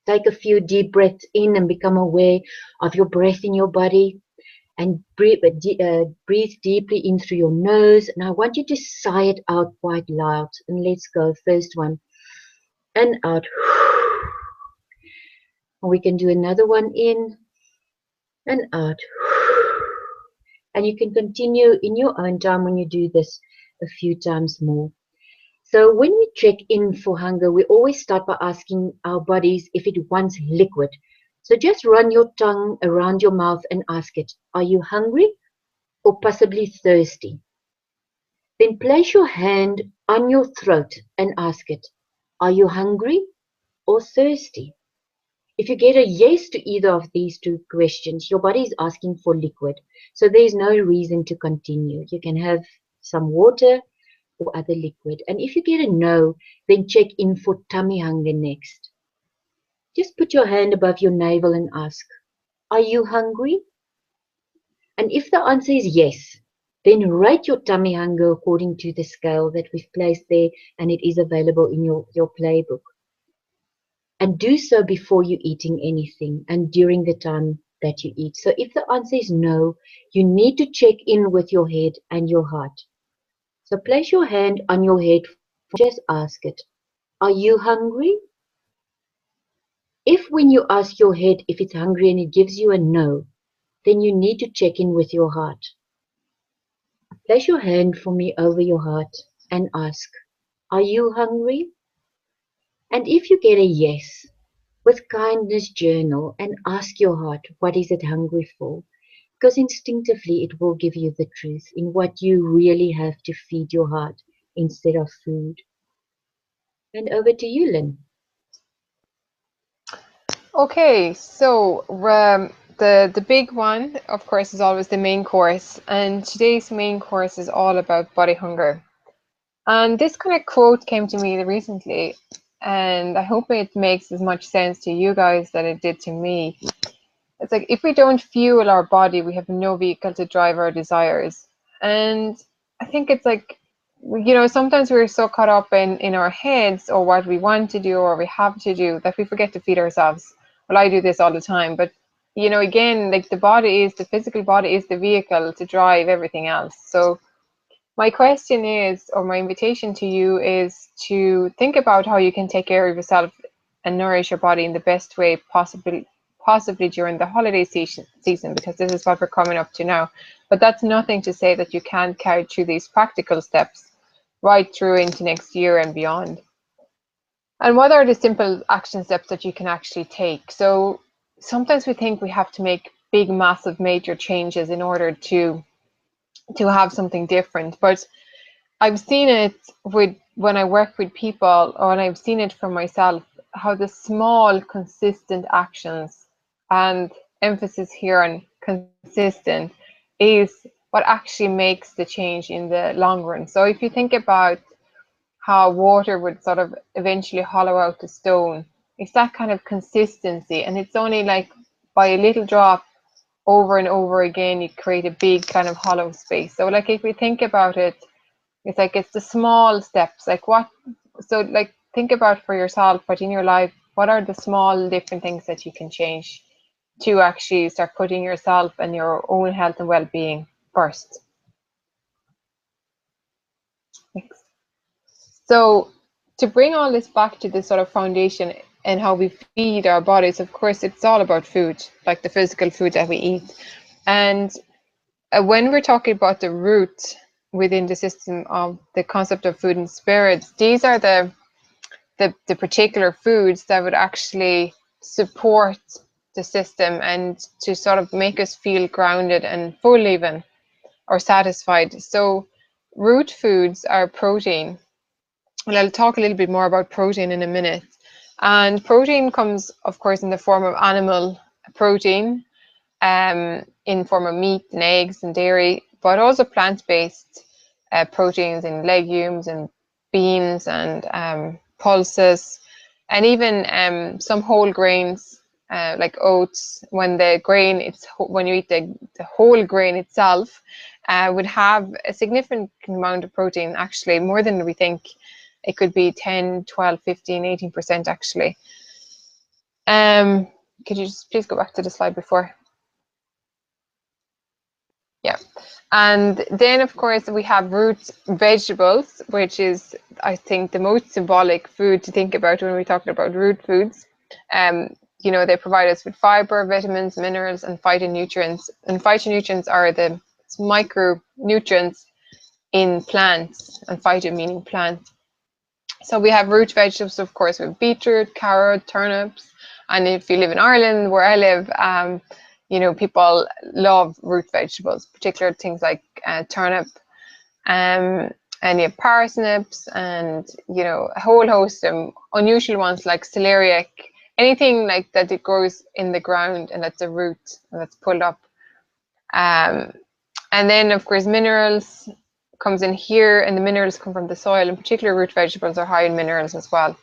Take a few deep breaths in and become aware of your breath in your body. And breathe deeply in through your nose. And I want you to sigh it out quite loud. And let's go. First one. And out. We can do another one in and out. And you can continue in your own time when you do this a few times more. So when we check in for hunger, we always start by asking our bodies if it wants liquid. So just run your tongue around your mouth and ask it, are you hungry or possibly thirsty? Then place your hand on your throat and ask it, are you hungry or thirsty? If you get a yes to either of these two questions, your body is asking for liquid. So there's no reason to continue. You can have some water or other liquid. And if you get a no, then check in for tummy hunger next. Just put your hand above your navel and ask, are you hungry? And if the answer is yes, then rate your tummy hunger according to the scale that we've placed there, and it is available in your playbook. And do so before you eating anything and during the time that you eat. So if the answer is no, you need to check in with your head and your heart. So place your hand on your head, just ask it, are you hungry? If when you ask your head if it's hungry and it gives you a no, then you need to check in with your heart. Place your hand for me over your heart and ask, are you hungry? And if you get a yes, with kindness journal and ask your heart, what is it hungry for? Because instinctively it will give you the truth in what you really have to feed your heart instead of food. And over to you, Lynn. Okay, so the big one, of course, is always the main course, and today's main course is all about body hunger. And this kind of quote came to me recently, and I hope it makes as much sense to you guys that it did to me. It's like if we don't fuel our body, we have no vehicle to drive our desires. And I think it's like, sometimes we're so caught up in our heads or what we want to do or we have to do that we forget to feed ourselves. Well, I do this all the time, but again, like the physical body is the vehicle to drive everything else. So my question is, or my invitation to you is to think about how you can take care of yourself and nourish your body in the best way possibly during the holiday season, because this is what we're coming up to now. But that's nothing to say that you can't carry through these practical steps right through into next year and beyond. And what are the simple action steps that you can actually take? So sometimes we think we have to make big, massive, major changes in order to have something different. But I've seen it when I work with people, or when I've seen it for myself, how the small, consistent actions, and emphasis here on consistent, is what actually makes the change in the long run. So if you think about how water would sort of eventually hollow out the stone, it's that kind of consistency, and it's only like by a little drop over and over again, you create a big kind of hollow space. So like if we think about it, it's like it's the small steps. Like think about for yourself, but in your life, what are the small different things that you can change to actually start putting yourself and your own health and well-being first? Next. So to bring all this back to this sort of foundation and how we feed our bodies, of course, it's all about food, like the physical food that we eat. And when we're talking about the root within the system of the concept of food and spirits, these are the particular foods that would actually support the system and to sort of make us feel grounded and full even, or satisfied. So root foods are protein, and I'll talk a little bit more about protein in a minute. And protein comes, of course, in the form of animal protein, in form of meat and eggs and dairy, but also plant-based proteins in legumes and beans and pulses, and even some whole grains like oats. When the grain, when you eat the whole grain itself, would have a significant amount of protein, actually more than we think. It could be 10, 12, 15, 18% actually. Could you just please go back to the slide before? Yeah. And then, of course, we have root vegetables, which is, I think, the most symbolic food to think about when we're talking about root foods. You know, they provide us with fiber, vitamins, minerals, and phytonutrients. And phytonutrients are the micronutrients in plants, and phyto meaning plant. So we have root vegetables, of course, with beetroot, carrot, turnips. And if you live in Ireland, where I live, you know, people love root vegetables, particularly things like turnip, and you have parsnips, and, you know, a whole host of unusual ones like celeriac, anything like that it grows in the ground and that's a root and that's pulled up. And then, of course, minerals comes in here, and the minerals come from the soil. In particular, root vegetables are high in minerals as well.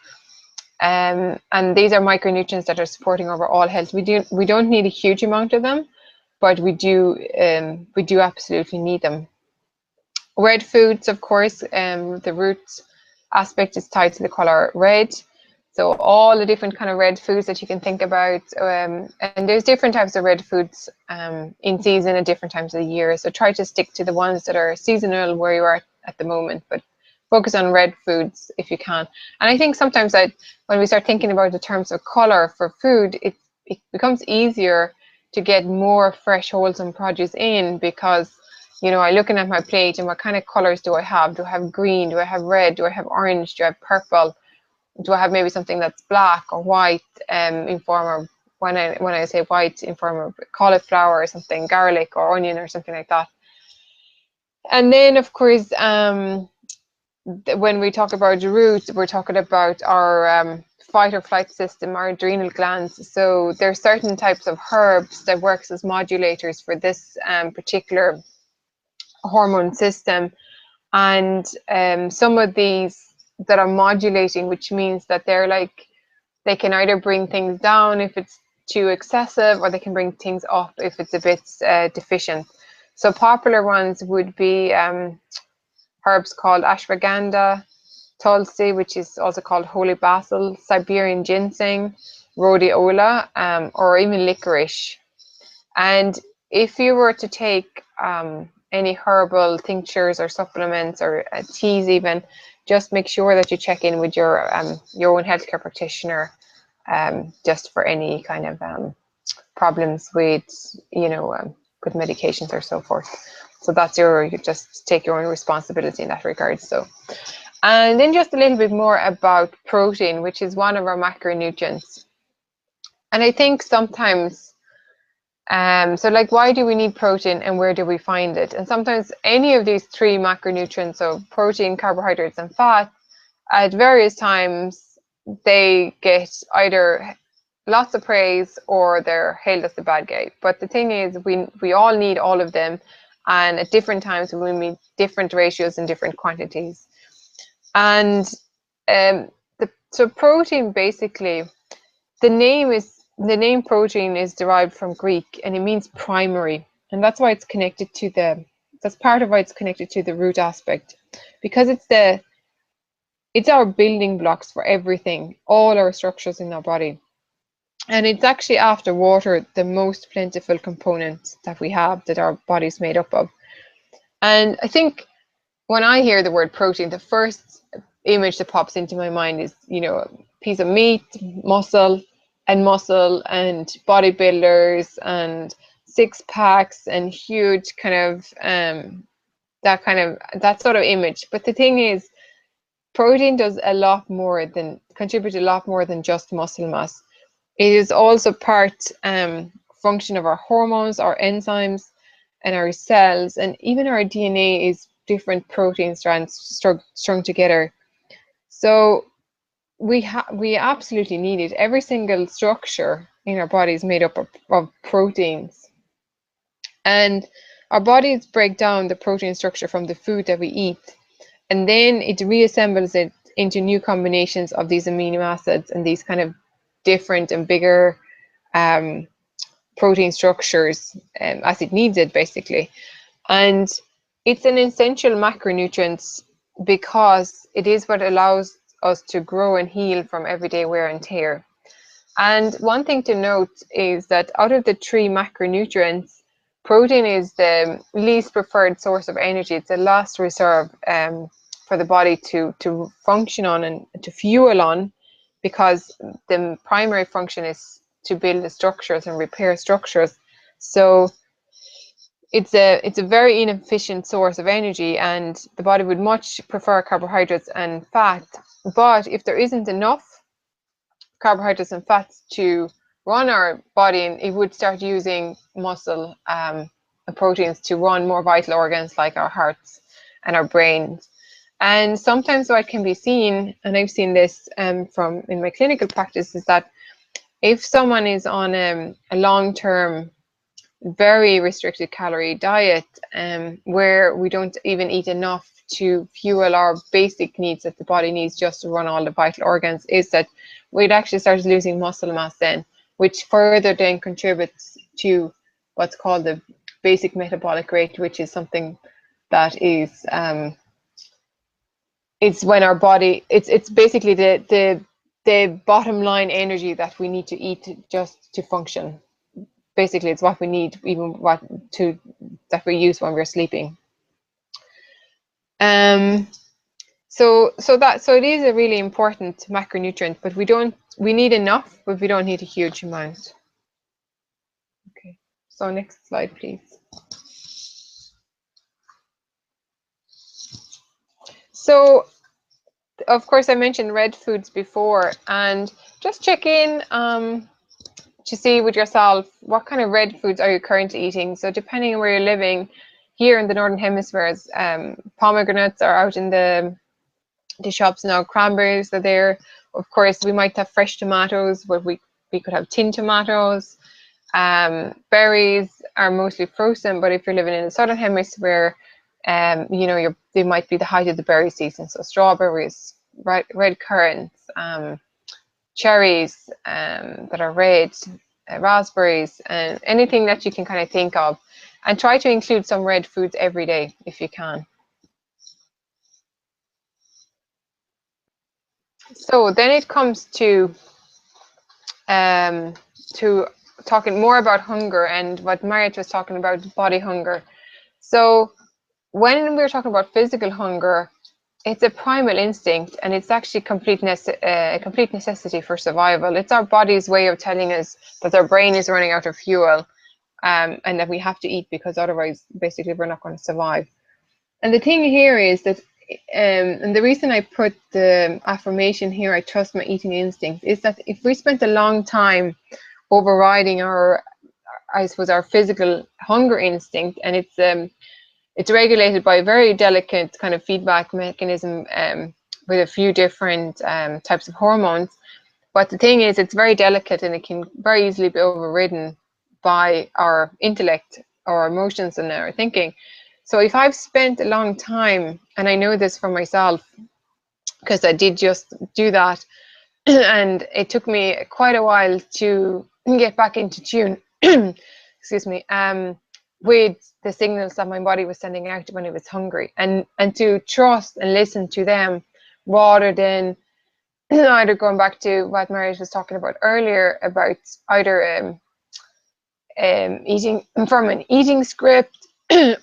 And these are micronutrients that are supporting overall health. We don't need a huge amount of them, but we do absolutely need them. Red foods, of course, the root aspect is tied to the color red. So all the different kind of red foods that you can think about, and there's different types of red foods in season at different times of the year. So try to stick to the ones that are seasonal where you are at the moment, but focus on red foods if you can. And I think sometimes that when we start thinking about the terms of color for food, it becomes easier to get more fresh, wholesome produce in, because, you know, I'm looking at my plate and what kind of colors do I have? Do I have green? Do I have red? Do I have orange? Do I have purple? Do I have maybe something that's black or white, in form of, when I say white, in form of cauliflower or something, garlic or onion or something like that. And then, of course, when we talk about roots, we're talking about our fight or flight system, our adrenal glands. So there are certain types of herbs that works as modulators for this particular hormone system, and some of these that are modulating, which means that they're like, they can either bring things down if it's too excessive, or they can bring things up if it's a bit deficient. So popular ones would be herbs called ashwagandha, tulsi, which is also called holy basil, Siberian ginseng, rhodiola, or even licorice. And if you were to take any herbal tinctures or supplements or teas even, just make sure that you check in with your own healthcare practitioner, just for any kind of problems with, you know, with medications or so forth. So that's you just take your own responsibility in that regard. So, and then just a little bit more about protein, which is one of our macronutrients. And I think sometimes, so like, why do we need protein and where do we find it? And sometimes any of these three macronutrients, so protein, carbohydrates, and fat, at various times, they get either lots of praise or they're hailed as the bad guy. But the thing is, we all need all of them, and at different times we need different ratios and different quantities. And so protein, basically, the name protein is derived from Greek, and it means primary, and that's why it's connected to that's part of why it's connected to the root aspect, because it's our building blocks for everything, all our structures in our body. And it's actually, after water, the most plentiful component that we have, that our body's made up of. And I think when I hear the word protein, the first image that pops into my mind is, you know, a piece of meat, muscle and bodybuilders and six packs and huge kind of that sort of image. But the thing is, protein does a lot more than contribute a lot more than just muscle mass. It is also part function of our hormones, our enzymes, and our cells, and even our DNA is different protein strands strung together. So we absolutely need it. Every single structure in our body is made up of proteins, and our bodies break down the protein structure from the food that we eat, and then it reassembles it into new combinations of these amino acids and these kind of different and bigger protein structures as it needs it, basically. And it's an essential macronutrient because it is what allows us to grow and heal from everyday wear and tear. And one thing to note is that out of the three macronutrients, protein is the least preferred source of energy. It's the last reserve for the body to function on and to fuel on, because the primary function is to build the structures and repair structures. So it's a very inefficient source of energy, and the body would much prefer carbohydrates and fat. But if there isn't enough carbohydrates and fats to run our body, and it would start using muscle and proteins to run more vital organs like our hearts and our brains. And sometimes what can be seen, and I've seen this from in my clinical practice, is that if someone is on a long-term very restricted calorie diet where we don't even eat enough to fuel our basic needs that the body needs just to run all the vital organs, is that we'd actually start losing muscle mass then, which further then contributes to what's called the basic metabolic rate, which is something that is it's when our body it's basically the bottom line energy that we need to eat just to function. Basically, it's what we need, even that we use when we're sleeping. So it is a really important macronutrient, but we need enough, but we don't need a huge amount. Okay, so next slide, please. So, of course, I mentioned red foods before, and just check in to see with yourself what kind of red foods are you currently eating. So depending on where you're living, here in the Northern Hemispheres, pomegranates are out in the shops now, cranberries are there. Of course, we might have fresh tomatoes, but we could have tin tomatoes. Berries are mostly frozen, but if you're living in the Southern Hemisphere, you know, they might be the height of the berry season. So strawberries, red currants, cherries that are red, raspberries, and anything that you can kind of think of. And try to include some red foods every day if you can. So then it comes to talking more about hunger and what Marriott was talking about, body hunger. So when we're talking about physical hunger, it's a primal instinct, and it's actually complete necessity for survival. It's our body's way of telling us that our brain is running out of fuel, and that we have to eat, because otherwise, basically, we're not going to survive. And the thing here is that, and the reason I put the affirmation here, I trust my eating instinct, is that if we spent a long time overriding our physical hunger instinct, and it's regulated by a very delicate kind of feedback mechanism with a few different types of hormones. But the thing is, it's very delicate, and it can very easily be overridden by our intellect, our emotions, and our thinking. So if I've spent a long time, and I know this for myself because I did just do that, and it took me quite a while to get back into tune, excuse me, with the signals that my body was sending out when it was hungry, and to trust and listen to them, rather than either going back to what Marriott was talking about earlier, about either eating from an eating script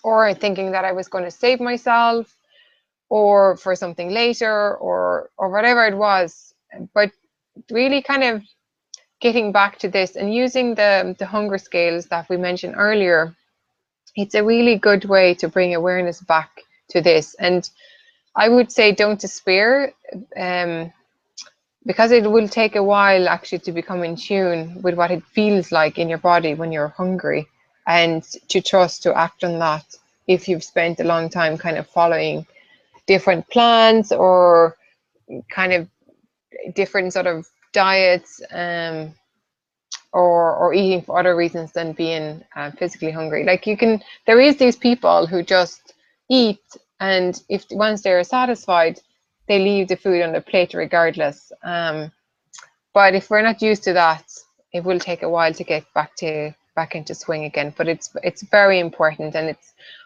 or thinking that I was going to save myself, or for something later, or whatever it was. But really kind of getting back to this and using the hunger scales that we mentioned earlier, it's a really good way to bring awareness back to this. And I would say don't despair, because it will take a while actually to become in tune with what it feels like in your body when you're hungry, and to trust to act on that if you've spent a long time kind of following different plans or kind of different sort of diets, or eating for other reasons than being physically hungry. Like there is these people who just eat, and if once they're satisfied, they leave the food on the plate regardless. But if we're not used to that, it will take a while to get back into swing again. But it's very important, and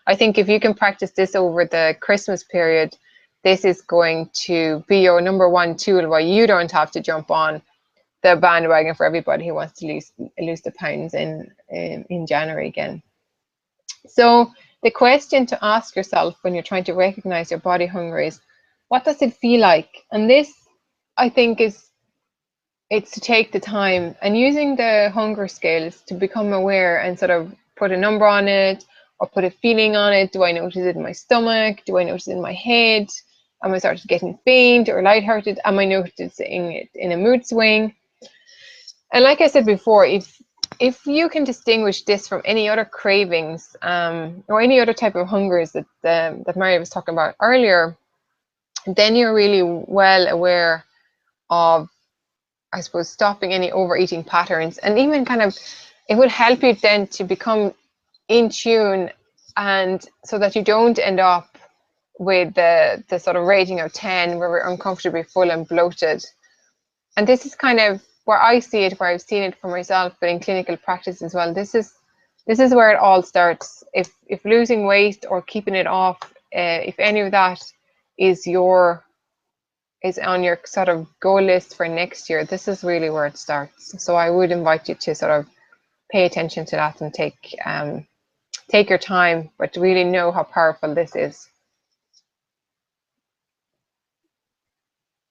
I think if you can practice this over the Christmas period, this is going to be your number one tool where you don't have to jump on the bandwagon for everybody who wants to lose the pounds in January again. So the question to ask yourself when you're trying to recognize your body hunger is, what does it feel like? And this, I think, it's to take the time and using the hunger scales to become aware and sort of put a number on it or put a feeling on it. Do I notice it in my stomach? Do I notice it in my head? Am I starting getting faint or lighthearted? Am I noticing it in a mood swing? And like I said before, if you can distinguish this from any other cravings, or any other type of hungers that Mary was talking about earlier, then you're really well aware of, I suppose, stopping any overeating patterns. And even kind of, it will help you then to become in tune, and so that you don't end up with the sort of rating of 10 where we're uncomfortably full and bloated. And this is kind of where I see it, where I've seen it for myself, but in clinical practice as well. This is where it all starts. If losing weight or keeping it off, if any of that is on your sort of goal list for next year, this is really where it starts. So I would invite you to sort of pay attention to that and take your time, but to really know how powerful this is.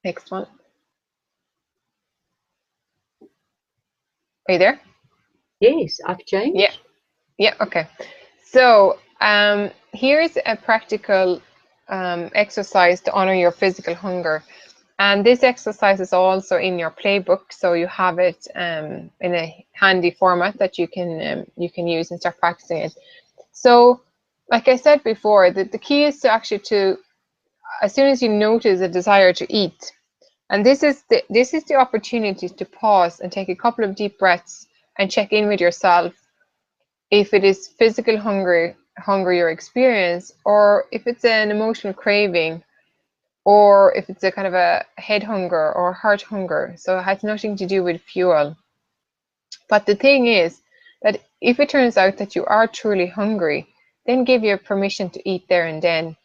Next one. Are you there? Yes, I've changed. Yeah, okay. So here's a practical exercise to honor your physical hunger. And this exercise is also in your playbook, so you have it in a handy format that you can use and start practicing it. So, like I said before, the key is to actually as soon as you notice a desire to eat, and this is the opportunity to pause and take a couple of deep breaths and check in with yourself if it is physical hunger you're experiencing, or if it's an emotional craving, or if it's a kind of a head hunger or heart hunger. So it has nothing to do with fuel. But the thing is that if it turns out that you are truly hungry, then give your permission to eat there and then.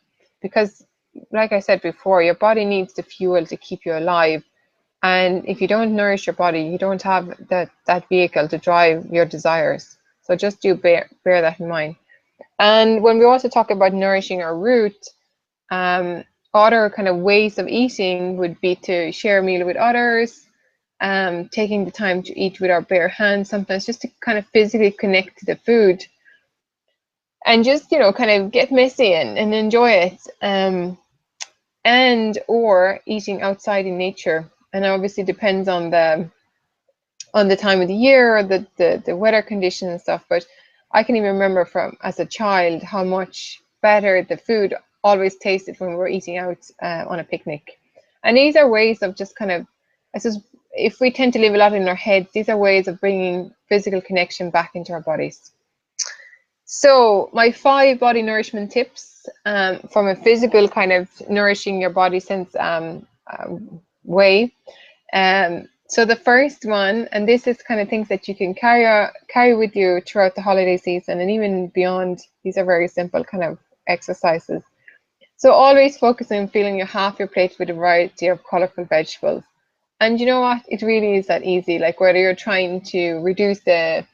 Because like I said before, your body needs the fuel to keep you alive. And if you don't nourish your body, you don't have that vehicle to drive your desires. So just do bear that in mind. And when we also talk about nourishing our root, other kind of ways of eating would be to share a meal with others, taking the time to eat with our bare hands sometimes, just to kind of physically connect to the food, and just, kind of get messy and enjoy it, and or eating outside in nature. And obviously depends on the time of the year or the weather conditions and stuff, but I can even remember from as a child how much better the food always tasted when we were eating out on a picnic. And these are ways of just kind of, I suppose, if we tend to live a lot in our heads, these are ways of bringing physical connection back into our bodies. So my 5 body nourishment tips, from a physical kind of nourishing your body sense way. So the first one, and this is kind of things that you can carry with you throughout the holiday season and even beyond. These are very simple kind of exercises. So always focus on filling your half your plate with a variety of colorful vegetables. And you know what? It really is that easy. Like whether you're trying to reduce the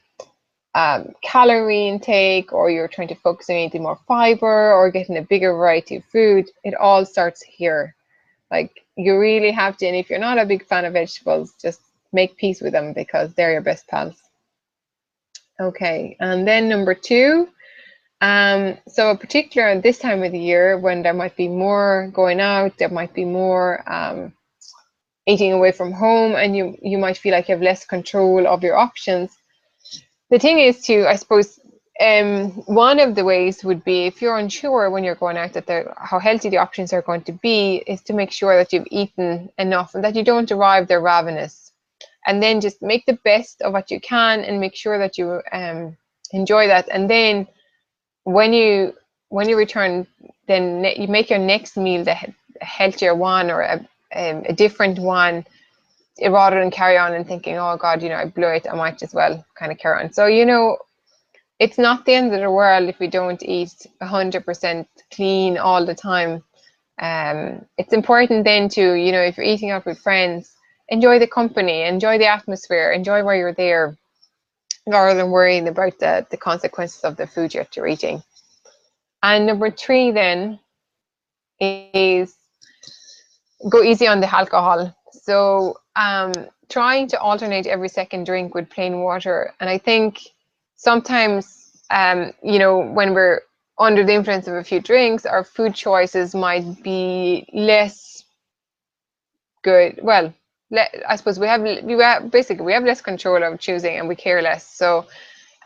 calorie intake, or you're trying to focus on eating more fiber, or getting a bigger variety of food, it all starts here. Like you really have to, and if you're not a big fan of vegetables, just make peace with them because they're your best pals. Okay, and then number 2, so particularly this time of the year when there might be more going out, there might be more eating away from home, and you might feel like you have less control of your options. The thing is to, I suppose, one of the ways would be, if you're unsure when you're going out how healthy the options are going to be, is to make sure that you've eaten enough and that you don't arrive there ravenous. And then just make the best of what you can and make sure that you enjoy that. And then when you return, then you make your next meal the healthier one, or a different one, rather than carry on and thinking, oh God, I blew it, I might as well kind of carry on. So, it's not the end of the world if we don't eat 100% clean all the time. It's important then to, if you're eating out with friends, enjoy the company, enjoy the atmosphere, enjoy where you're there, rather than worrying about the consequences of the food that you're eating. And number 3 then is go easy on the alcohol. So trying to alternate every second drink with plain water. And I think sometimes, when we're under the influence of a few drinks, our food choices might be less good. Well, I suppose we have less control of choosing, and we care less. So,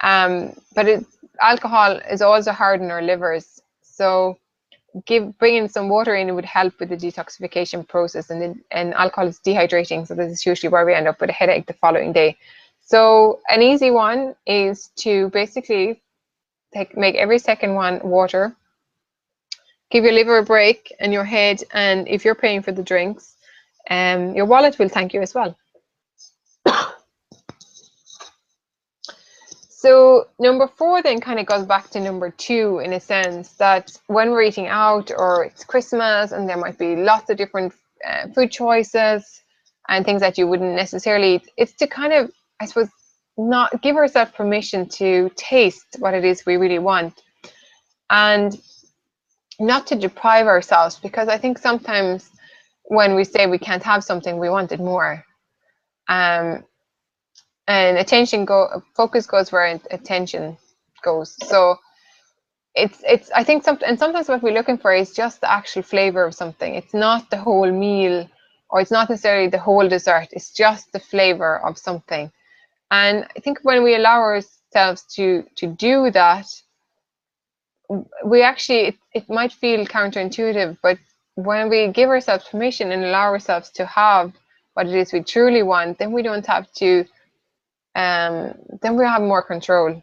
but alcohol is also hard on our livers. So bringing some water in would help with the detoxification process, and alcohol is dehydrating, so this is usually where we end up with a headache the following day. So an easy one is to basically make every second one water, give your liver a break and your head, and if you're paying for the drinks, your wallet will thank you as well. So number 4 then kind of goes back to number 2 in a sense, that when we're eating out or it's Christmas and there might be lots of different food choices and things that you wouldn't necessarily eat, it's to kind of, I suppose, not give ourselves permission to taste what it is we really want, and not to deprive ourselves, because I think sometimes when we say we can't have something, we want it more. And focus goes where attention goes. So it's I think sometimes what we're looking for is just the actual flavor of something. It's not the whole meal, or it's not necessarily the whole dessert. It's just the flavor of something. And I think when we allow ourselves to do that, we actually, it might feel counterintuitive, but when we give ourselves permission and allow ourselves to have what it is we truly want, then we don't have to then we have more control.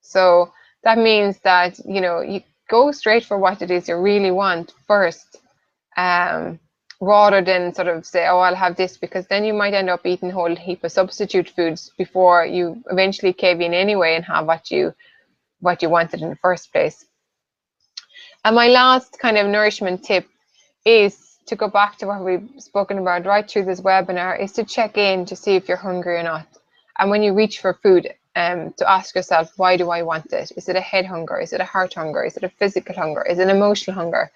So that means that you go straight for what it is you really want first, rather than sort of say, oh, I'll have this, because then you might end up eating a whole heap of substitute foods before you eventually cave in anyway and have what you wanted in the first place. And my last kind of nourishment tip is to go back to what we've spoken about right through this webinar, is to check in to see if you're hungry or not. And when you reach for food, to ask yourself, why do I want it? Is it a head hunger? Is it a heart hunger? Is it a physical hunger? Is it an emotional hunger?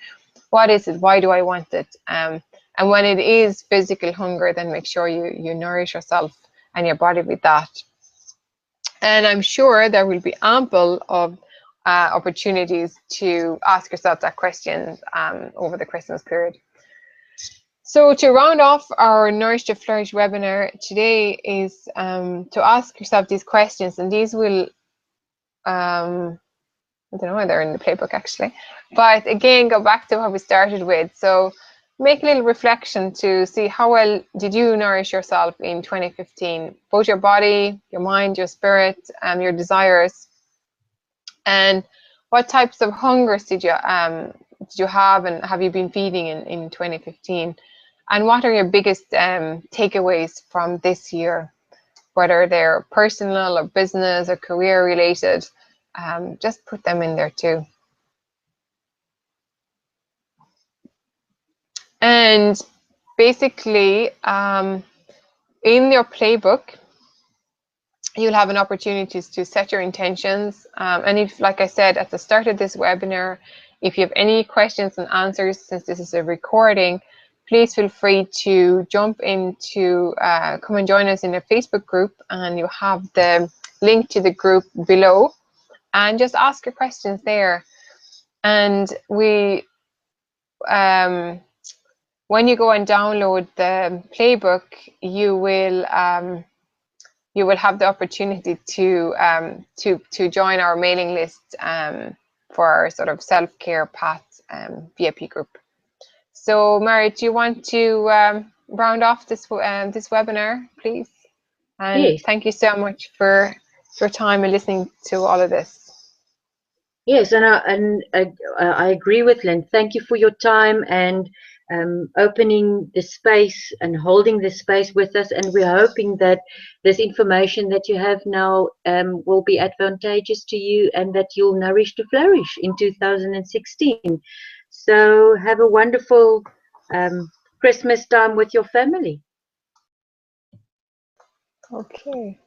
What is it? Why do I want it? And when it is physical hunger, then make sure you nourish yourself and your body with that. And I'm sure there will be ample of opportunities to ask yourself that question over the Christmas period. So to round off our Nourish to Flourish webinar today is to ask yourself these questions, and these will, I don't know whether they're in the playbook actually, but again, go back to what we started with. So make a little reflection to see how well did you nourish yourself in 2015, both your body, your mind, your spirit, and your desires, and what types of hungers did you have, and have you been feeding in 2015? And what are your biggest takeaways from this year, whether they're personal or business or career related? Just put them in there too. And basically, in your playbook, you'll have an opportunity to set your intentions. And if, like I said at the start of this webinar, if you have any questions and answers, since this is a recording, please feel free to jump into, come and join us in a Facebook group, and you have the link to the group below, and just ask your questions there. And we, when you go and download the playbook, you will have the opportunity to join our mailing list for our sort of self-care path VIP group. So, Mary, do you want to round off this webinar, please? And Yes. thank you so much for your time and listening to all of this. Yes, and I agree with Lynn. Thank you for your time and opening the space and holding the space with us. And we're hoping that this information that you have now will be advantageous to you, and that you'll nourish to flourish in 2016. So have a wonderful Christmas time with your family. Okay.